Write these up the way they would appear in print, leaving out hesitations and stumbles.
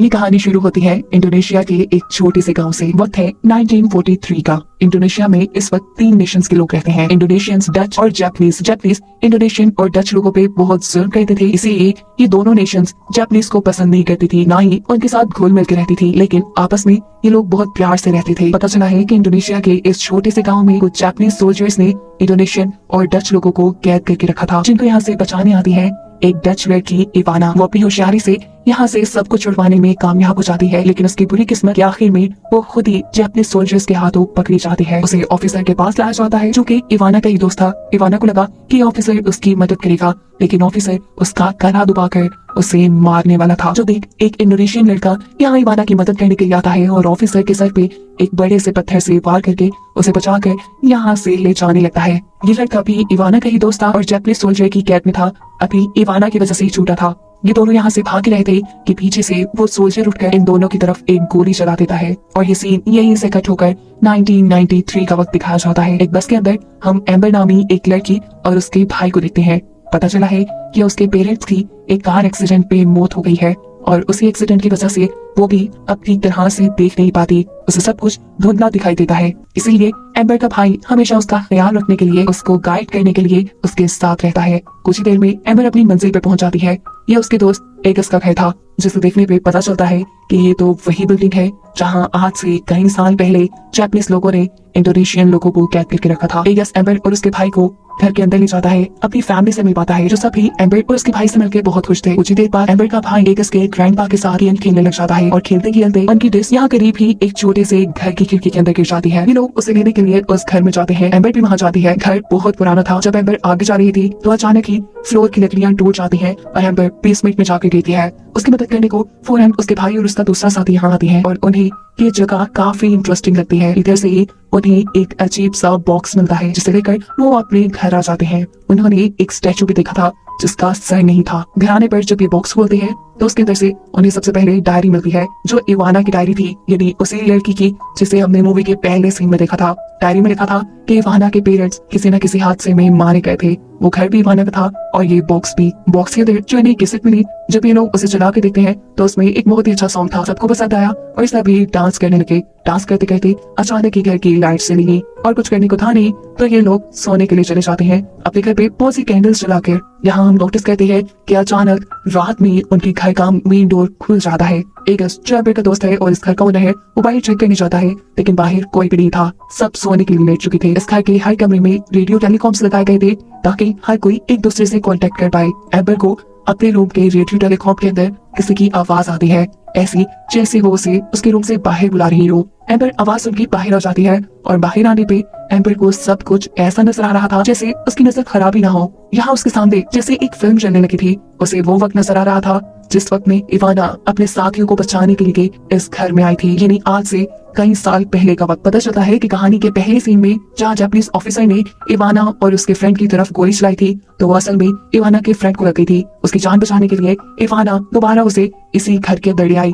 ये कहानी शुरू होती है इंडोनेशिया के एक छोटे से गांव से। वक्त है 1943 का। इंडोनेशिया में इस वक्त 3 नेशंस के लोग रहते हैं, इंडोनेशियंस, डच और जापानीज। जापानीज इंडोनेशियन और डच लोगों पे बहुत जुल्म करते थे, इसीलिए ये दोनों नेशंस जापानीज को पसंद नहीं करती थी, ना ही उनके साथ घुल मिल के रहती थी। लेकिन आपस में ये लोग बहुत प्यार से रहते थे। पता चला है कि इंडोनेशिया के इस छोटे से गाँव में कुछ जापानीज सोल्जर्स ने इंडोनेशियन और डच लोगों को कैद करके रखा था, जिनको यहाँ से बचाने आती है एक डच लड़की इवाना। वो अपनी होशियारी से यहाँ से सब कुछ छुड़वाने में कामयाब हो जाती है, लेकिन उसकी बुरी किस्मत के आखिर में वो खुद ही जापानीज सोल्जर्स के हाथों पकड़ी जाती है। उसे ऑफिसर के पास लाया जाता है, जो कि इवाना का ही दोस्त था। इवाना को लगा कि ऑफिसर उसकी मदद करेगा, लेकिन ऑफिसर उसका गला दबाकर उसे मारने वाला था। जो देख एक इंडोनेशियन लड़का यहाँ इवाना की मदद करने के लिए आता है और ऑफिसर के सर पे एक बड़े से पत्थर से वार करके उसे बचाकर यहाँ से ले जाने लगता है। ये लड़का भी इवाना का ही दोस्त था और जापानीज सोल्जर की कैद में था, अभी इवाना की वजह से ही छूटा था। ये दोनों यहाँ से भाग रहे थे कि पीछे से वो सोल्जर उठकर इन दोनों की तरफ एक गोली चला देता है और ये सीन यहीं से कट होकर 1993 का वक्त दिखाया जाता है। एक बस के अंदर हम एम्बर नामी एक लड़की और उसके भाई को देखते हैं। पता चला है कि उसके पेरेंट्स की एक कार एक्सीडेंट पे मौत हो गई है और उसी एक्सीडेंट की वजह से वो भी अपनी तरह से देख नहीं पाती, उसे सब कुछ धुंधला दिखाई देता है। इसीलिए एम्बर का भाई हमेशा उसका ख्याल रखने के लिए, उसको गाइड करने के लिए उसके साथ रहता है। कुछ ही देर में एम्बर अपनी मंजिल पे पहुंच जाती है। ये उसके दोस्त एगस का घर था, जिसे देखने पे पता चलता है कि ये तो वही बिल्डिंग है जहां आज से कई साल पहले जापानीज लोगों ने इंडोनेशियन लोगों को कैद करके रखा था। एगस एम्बर और उसके भाई को घर के अंदर ले जाता है, अपनी फैमिली से मिल पाता है, जो सभी एम्बर और उसके भाई से मिलकर बहुत खुश थे। कुछ ही देर बाद एम्बर का भाई एगस के ग्रैंडपा के साथ गेम खेलने लग जाता है और खेलते खेलते उनकी डिस्क यहाँ करीब ही एक छोटे से घर की खिड़की के अंदर गिर जाती है। ये लोग उसे लेने के लिए उस घर में जाते हैं। एम्बर भी वहाँ जाती है। घर बहुत पुराना था। जब एम्बर आगे जा रही थी तो अचानक ही फ्लोर की लकड़ियां टूट जाती हैं और एम्बर बेसमेंट में जाकर गिरती है। उसकी मदद करने को फौरन उसके भाई और उसका दूसरा साथी यहाँ आती है और उन्हें ये जगह काफी इंटरेस्टिंग लगती है। इधर से ही उन्हें एक अजीब सा बॉक्स मिलता है, जिसे लेकर वो अपने घर आ जाते हैं। उन्होंने एक स्टैचू भी देखा था जिसका सर नहीं था। घर आने पर जब ये बॉक्स खोलते हैं तो उसके अंदर से उन्हें सबसे पहले डायरी मिलती है, जो इवाना की डायरी थी, यानी उसी लड़की की जिसे हमने मूवी के पहले सीन में देखा था। डायरी में लिखा था कि इवाना के पेरेंट्स किसी न किसी हादसे में मारे गए थे। वो घर भी इवाना का था और ये बॉक्स भी। बॉक्स के अंदर जो इन्हें कैसेट मिली, जब ये लोग उसे चला के देखते हैं तो उसमें एक बहुत ही अच्छा सॉन्ग था। सबको पसंद आया और सभी डांस करने लगे। डांस करते करते अचानक ही घर की लाइट चली गई और कुछ करने को था नहीं, तो ये लोग सोने के लिए चले जाते हैं अपने घर पे बहुत सी कैंडल्स जलाकर। यहाँ हम नोटिस करते हैं कि अचानक रात में उनके घर का मेन डोर खुल जाता है। एगस जो एम्बर का दोस्त है और इस घर का ओनर है, वो बाहर चेक करने जाता है, लेकिन बाहर कोई भी नहीं था। सब सोने के लिए लेट चुके थे। इस घर के हर कमरे में रेडियो टेलीकॉम्स लगाए गए थे ताकि हर कोई एक दूसरे से कांटेक्ट कर पाए। एम्बर को अपने रूम के रेडियो टेलीकॉम के अंदर किसी की आवाज आती है, ऐसी जैसे वो उसे उसके रूम से बाहर बुला रही हो। एम्बर आवाज सुन के बाहर आ जाती है और बाहर आने पे एम्बर को सब कुछ ऐसा नजर आ रहा था जैसे उसकी नजर खराब ही ना हो। यहाँ उसके सामने जैसे एक फिल्म चलने लगी थी। उसे वो वक्त नजर आ रहा था जिस वक्त में इवाना अपने साथियों को बचाने के लिए इस घर में आई थी, यानी आज से कई साल पहले का वक्त। पता चलता है कि कहानी के पहले सीन में जहाँ जापानीज ऑफिसर ने इवाना और उसके फ्रेंड की तरफ गोली चलाई थी, तो वो असल में इवाना के फ्रेंड को लग गई थी। उसकी जान बचाने के लिए इवाना दोबारा उसे इसी घर के अंदर ले आई।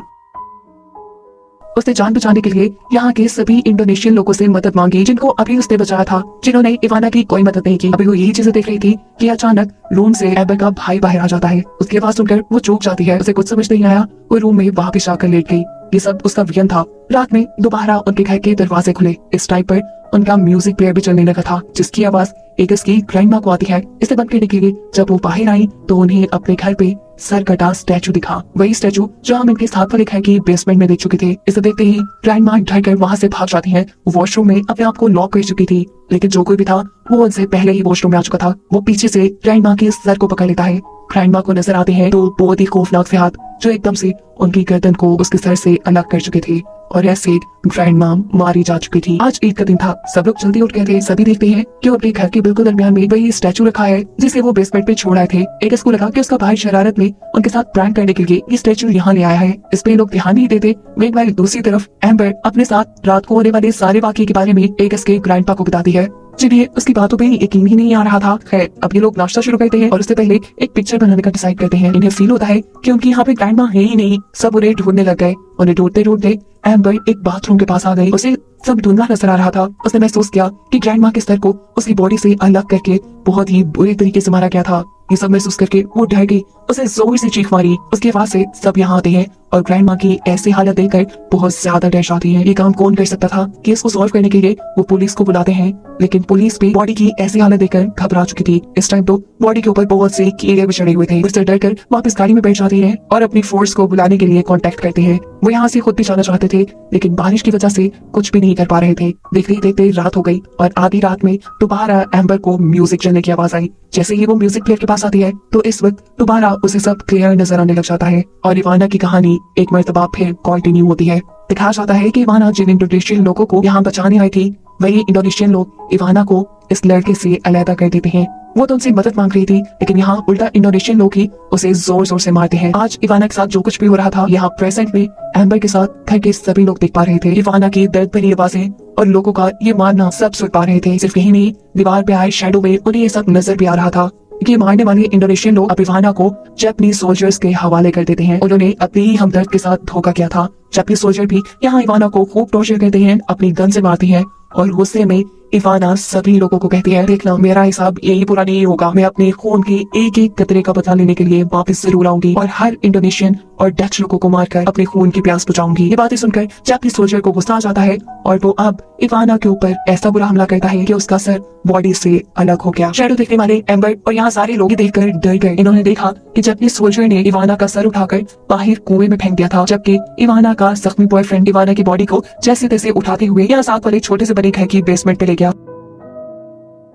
उसने जान बचाने के लिए यहाँ के सभी इंडोनेशियन लोगों से मदद मांगी, जिनको अभी उसने बचाया था, जिन्होंने इवाना की कोई मदद नहीं की। अभी वो यही चीजें देख रही थी कि अचानक रूम से एम्बर का भाई बाहर आ जाता है। उसकी आवाज सुनकर वो चौंक जाती है। उसे कुछ समझ नहीं आया। वो रूम में वापस आकर लेट गई। ये सब उसका विजन था। रात में दोबारा उनके घर के दरवाजे खुले। इस टाइम पर उनका म्यूजिक प्लेयर भी चलने लगा था, जिसकी आवाज एगस की ग्रैंडमा को आती है। इसे बंद करने के लिए जब वो बाहर आई तो उन्हें अपने घर पे सर कटा स्टैचू दिखा, वही स्टैचू जो हम इनके साथ वाले घर की बेसमेंट में देख चुके थे। इसे देखते ही ग्रैंडमा डर कर वहाँ से भाग जाती है। वॉशरूम में अपने आप को लॉक कर चुकी थी, लेकिन जो कोई भी था वो उनसे पहले ही वॉशरूम में आ चुका था। वो पीछे से ग्रैंडमा के सर को पकड़ लेता है। ग्रैंडमा को नजर आते हैं तो बहुत ही खौफनाक से हाथ जो एकदम से उनकी गर्दन को उसके सर से अलग कर चुके थे और ऐसे ग्रैंडमा मारी जा चुकी थी। आज ईद का दिन था। सब लोग जल्दी उठ गए थे। सभी देखते हैं कि अपने घर के बिल्कुल दरमियान में वही स्टैचू रखा है जिसे वो बेसमेंट पे छोड़ आए थे। एगस को लगा कि उसका भाई शरारत में उनके साथ प्रैंक करने के लिए ये स्टैचू यहाँ ले आया है। इस पे लोग ध्यान नहीं देते। मेanwhile दूसरी तरफ एम्बर अपने साथ रात को होने वाले सारे वाकये के बारे में एगस के ग्रैंडपा को बताती है, जिन्हें उसकी बातों पे यकीन ही नहीं आ रहा था। खैर अब ये लोग नाश्ता शुरू करते हैं और उससे पहले एक पिक्चर बनाने का डिसाइड करते हैं। इन्हें फील होता है कि उनकी यहाँ पे ग्रैंडमा है ही नहीं। सब उन्हें ढूंढने लग गए। उन्हें ढूंढते ढूंढते एम्बर एक बाथरूम के पास आ गई। उसे सब धुंधला नजर आ रहा था। उसने महसूस किया कि ग्रैंडमा के सर को उसकी बॉडी से अलग करके बहुत ही बुरे तरीके से मारा गया था। ये सब महसूस करके वो डर गई। उसे जोर से चीख मारी। उसकी आवाज से सब यहाँ आते हैं और ग्रैंड माँ की ऐसी हालत देखकर बहुत ज्यादा डर जाती है। ये काम कौन कर सकता था? केस को सॉल्व करने के लिए वो पुलिस को बुलाते हैं, लेकिन पुलिस भी बॉडी की ऐसी हालत देखकर घबरा चुकी थी। इस टाइम तो बॉडी के ऊपर बहुत से कीड़े भी चढ़े हुए थे। उससे डरकर वापस गाड़ी में बैठ जाती है और अपनी फोर्स को बुलाने के लिए कांटेक्ट करते हैं। वो यहाँ से खुद भी जाना चाहते थे, लेकिन बारिश की वजह से कुछ भी नहीं कर पा रहे थे। देखते ही देखते रात हो गई और आधी रात में दोबारा एम्बर को म्यूजिक चलने की आवाज आई। जैसे ही वो म्यूजिक प्लेयर के पास आती है तो इस वक्त दोबारा उसे सब क्लियर नजर आने लग जाता है और इवाना की कहानी एक मर्तबा फिर कंटिन्यू होती है। दिखाया जाता है कि इवाना जिन इंडोनेशियन लोगों को यहाँ बचाने आई थी, वही इंडोनेशियन लोग इवाना को इस लड़के से अलग कर देते हैं। वो तो उनसे मदद मांग रही थी, लेकिन यहाँ उल्टा इंडोनेशियन लोग ही उसे जोर जोर से मारते हैं। आज इवाना के साथ जो कुछ भी हो रहा था, यहाँ प्रेजेंट में एम्बर के साथ घर के सभी लोग देख पा रहे थे। इवाना की दर्द भरी आवाजें और लोगों का ये मारना सब सुन पा रहे थे। सिर्फ यही नहीं, दीवार पे आए शैडो में उन्हें ये सब नजर भी आ रहा था। ये मारने वाले इंडोनेशियन लोग अब इवाना को जापानीज सोल्जर्स के हवाले कर देते हैं। उन्होंने अपनी ही हमदर्द के साथ धोखा किया था। जापानीज सोल्जर भी यहाँ इवाना को खूब टॉर्चर करते हैं, अपनी गन से मारती हैं और गुस्से में इवाना सभी लोगों को कहती है, देखना मेरा हिसाब यही पूरा नहीं होगा। मैं अपने खून के एक एक कतरे का बदला लेने के लिए वापस जरूर आऊंगी और हर इंडोनेशियन और डच लोगों को मारकर अपने खून की प्यास बुझाऊंगी। ये बातें सुनकर जापानीज सोल्जर को गुस्सा आ जाता है और वो अब इवाना के ऊपर ऐसा बुरा हमला करता है कि उसका सर बॉडी से अलग हो गया। शैडो देखने वाले एम्बर और यहाँ सारे लोग देखकर डर गए। इन्होंने देखा कि जापानीज सोल्जर ने इवाना का सर उठाकर बाहर कुएं में फेंक दिया था, जबकि इवाना का जख्मी बॉयफ्रेंड इवाना की बॉडी को जैसे तैसे उठाते हुए यहाँ साथ वाले छोटे से बने घर की बेसमेंट पे ले गया।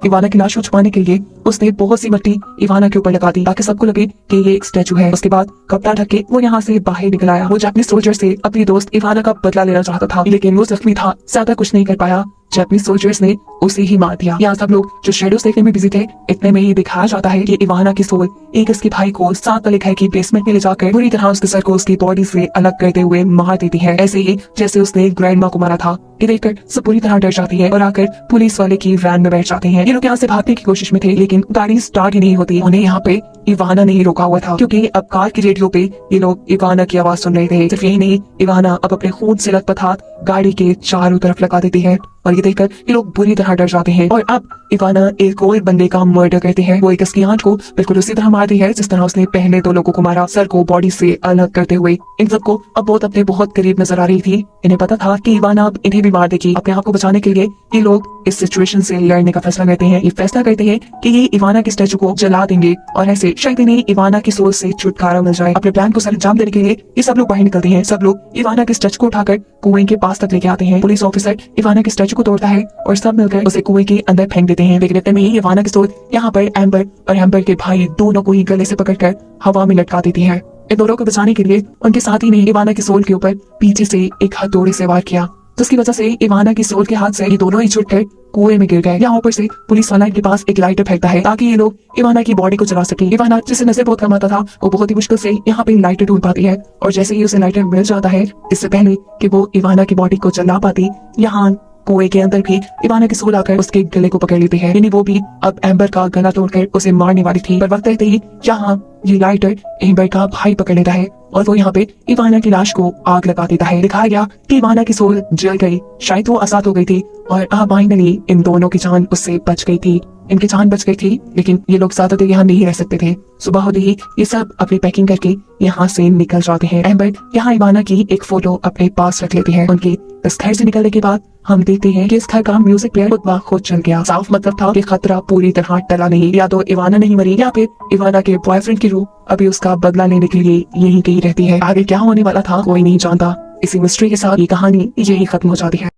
इवाना की लाश को छुपाने के लिए उसने बहुत सी मिट्टी इवाना के ऊपर लगा दी ताकि सबको लगे कि ये एक स्टैचू है। उसके बाद कपड़ा ढक के वो यहाँ से बाहर निकल आया। वो जापानीज सोल्जर से अपनी दोस्त इवाना का बदला लेना चाहता था, लेकिन वो जख्मी था, ज्यादा कुछ नहीं कर पाया। जापानीज सोल्जर्स ने उसे ही मार दिया। यहाँ सब लोग जो शैडोज देखने में बिजी थे, इतने में ही दिखाया जाता है कि इवाना की सोल एक इसके भाई को साथ वाले घर की बेसमेंट में ले जाकर बुरी तरह उसके सर को उसकी बॉडी से अलग करते हुए मार देती है, ऐसे ही जैसे उसने ग्रैंड माँ को मारा था। ये देखकर सब पूरी तरह डर जाती है और आकर पुलिस वाले की वैन में बैठ जाते हैं। ये लोग यहाँ से भागने की कोशिश में थे, लेकिन गाड़ी स्टार्ट ही नहीं होती। उन्हें यहाँ पे इवाना नहीं रोका हुआ था, क्योंकि अब कार की रेडियो पे ये लोग इवाना की आवाज सुन रहे थे। सिर्फ यही नहीं, इवाना अब अपने खून से लथपथ हाथ गाड़ी के चारों तरफ लगा देती है और ये देखकर ये लोग बुरी तरह डर जाते हैं और अब इवाना एक और बंदे का मर्डर करते हैं। वो एक इसकी आंट को बिल्कुल उसी तरह मारती है जिस तरह उसने पहले 2 लोगों को मारा, सर को बॉडी से अलग करते हुए। इन सबको अब बहुत अपने बहुत करीब नजर आ रही थी। इन्हें पता था कि इवाना अब इन्हें भी मार देगी। अपने आप को बचाने के लिए ये लोग इस सिचुएशन से लड़ने का फैसला करते हैं। ये फैसला करते हैं कि ये इवाना के स्टैचू को जला देंगे और ऐसे शायद इन्हें इवाना की सोल से छुटकारा मिल जाए। अपने प्लान को सर अंजाम देने के लिए ये सब लोग बाहर निकलते हैं। सब लोग इवाना के स्टैचू को उठाकर कुएं के पास तक लेके आते हैं। पुलिस ऑफिसर इवाना के स्टैचू को तोड़ता है और सब मिलकर उसे कुएं के अंदर फेंक देते हैं। लेकिन इतने में ही इवाना की सोल यहाँ पर एम्बर और एम्बर के भाई दोनों को ही गले से पकड़कर हवा में लटका देती है। इन दोनों को बचाने के लिए उनके साथी ने इवाना की सोल के ऊपर पीछे से एक हथौड़े से वार किया, जिसकी वजह से इवाना की सोल के हाथ से ये दोनों ही छूटकर कुएं में गिर गए। यहाँ ऊपर से पुलिस वाला इनके पास एक लाइटर फेंकता है ताकि ये लोग इवाना की बॉडी को जला सके। इवाना जिसे नजर बहुत कम आता था, वो बहुत ही मुश्किल से यहाँ पे लाइटर ढूंढ पाती है और जैसे ही उसे लाइटर मिल जाता है, इससे पहले कि वो इवाना की बॉडी को जला पाती, यहाँ कुएं के अंदर भी इवाना की सोल आकर उसके गले को पकड़ लेती है। यानी वो भी अब एम्बर का गला तोड़कर उसे मारने वाली थी, पर वक्त रहते ही यहाँ ये लाइटर एम्बर का भाई पकड़ लेता है और वो यहाँ पे इवाना की लाश को आग लगा देता है। दिखाया गया कि इवाना की सोल जल गई, शायद वो आजाद हो गई थी और फाइनली इन दोनों की जान उससे बच गई थी। इनकी जान बच गई थी, लेकिन ये लोग ज्यादा देर यहाँ नहीं रह सकते थे। सुबह होते ही ये सब अपनी पैकिंग करके यहाँ से निकल जाते हैं। एम्बर यहाँ इवाना की एक फोटो अपने पास रख लेती है। उनकी इस घर से निकलने के बाद हम देखते हैं कि इस घर का म्यूजिक प्लेयर खुद चल गया। साफ मतलब था कि खतरा पूरी तरह टला नहीं। या तो इवाना नहीं मरी या फिर इवाना के बॉयफ्रेंड की रूह अभी उसका बदला लेने के लिए यहीं कहीं रहती है। आगे क्या होने वाला था कोई नहीं जानता। इसी मिस्ट्री के साथ ये कहानी यही खत्म हो जाती है।